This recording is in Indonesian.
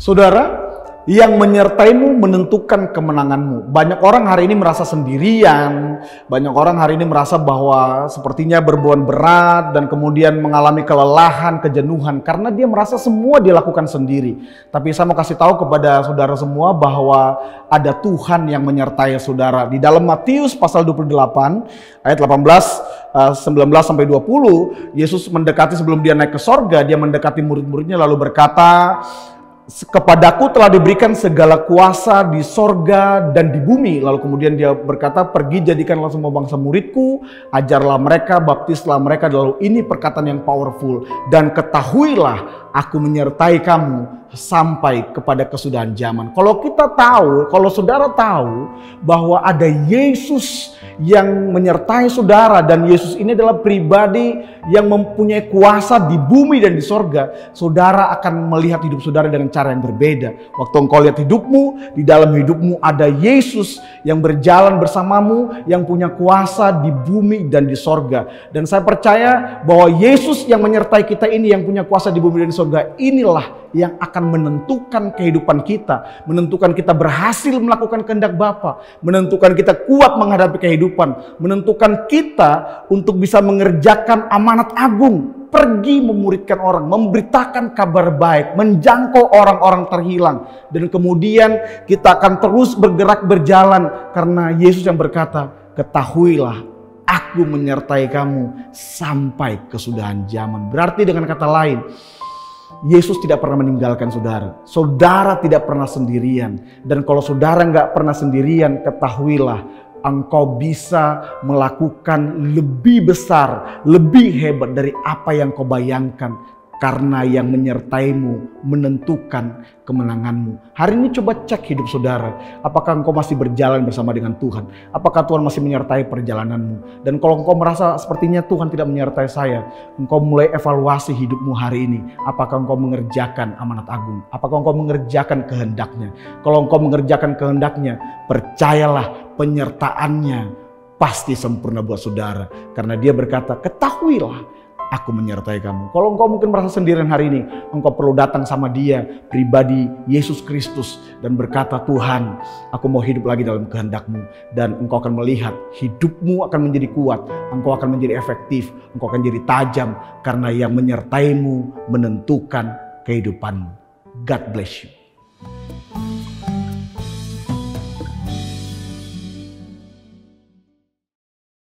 Saudara, yang menyertaimu menentukan kemenanganmu. Banyak orang hari ini merasa sendirian, banyak orang hari ini merasa bahwa sepertinya berbeban berat dan kemudian mengalami kelelahan, kejenuhan karena dia merasa semua dia lakukan sendiri. Tapi saya mau kasih tahu kepada saudara semua bahwa ada Tuhan yang menyertai saudara. Di dalam Matius pasal 28 ayat 18 19 sampai 20, Yesus mendekati sebelum dia naik ke sorga, dia mendekati murid-muridnya lalu berkata, "Kepadaku telah diberikan segala kuasa di sorga dan di bumi." Lalu kemudian dia berkata, "Pergi jadikanlah semua bangsa muridku, ajarlah mereka, baptislah mereka." Lalu ini perkataan yang powerful. "Dan ketahuilah aku menyertai kamu sampai kepada kesudahan zaman." Kalau kita tahu, kalau saudara tahu bahwa ada Yesus yang menyertai saudara dan Yesus ini adalah pribadi yang mempunyai kuasa di bumi dan di sorga, saudara akan melihat hidup saudara dengan cara yang berbeda. Waktu engkau lihat hidupmu, di dalam hidupmu ada Yesus yang berjalan bersamamu, yang punya kuasa di bumi dan di sorga. Dan saya percaya bahwa Yesus yang menyertai kita ini, yang punya kuasa di bumi dan di sorga, inilah yang akan menentukan kehidupan kita, menentukan kita berhasil melakukan kehendak Bapa, menentukan kita kuat menghadapi kehidupan, menentukan kita untuk bisa mengerjakan amanat agung, pergi memuridkan orang, memberitakan kabar baik, menjangkau orang-orang terhilang, dan kemudian kita akan terus bergerak berjalan karena Yesus yang berkata, "Ketahuilah aku menyertai kamu sampai kesudahan zaman." Berarti dengan kata lain, Yesus tidak pernah meninggalkan saudara. Saudara tidak pernah sendirian. Dan kalau saudara nggak pernah sendirian, ketahuilah engkau bisa melakukan lebih besar, lebih hebat dari apa yang kau bayangkan. Karena yang menyertaimu menentukan kemenanganmu. Hari ini coba cek hidup saudara. Apakah engkau masih berjalan bersama dengan Tuhan? Apakah Tuhan masih menyertai perjalananmu? Dan kalau engkau merasa sepertinya Tuhan tidak menyertai saya, engkau mulai evaluasi hidupmu hari ini. Apakah engkau mengerjakan amanat agung? Apakah engkau mengerjakan kehendaknya? Kalau engkau mengerjakan kehendaknya, percayalah penyertaannya pasti sempurna buat saudara. Karena dia berkata, "Ketahuilah aku menyertai kamu." Kalau engkau mungkin merasa sendirian hari ini, engkau perlu datang sama dia, pribadi Yesus Kristus, dan berkata, "Tuhan, aku mau hidup lagi dalam kehendak-Mu." Dan engkau akan melihat hidupmu akan menjadi kuat, engkau akan menjadi efektif, engkau akan jadi tajam, karena yang menyertaimu menentukan kehidupanmu. God bless you.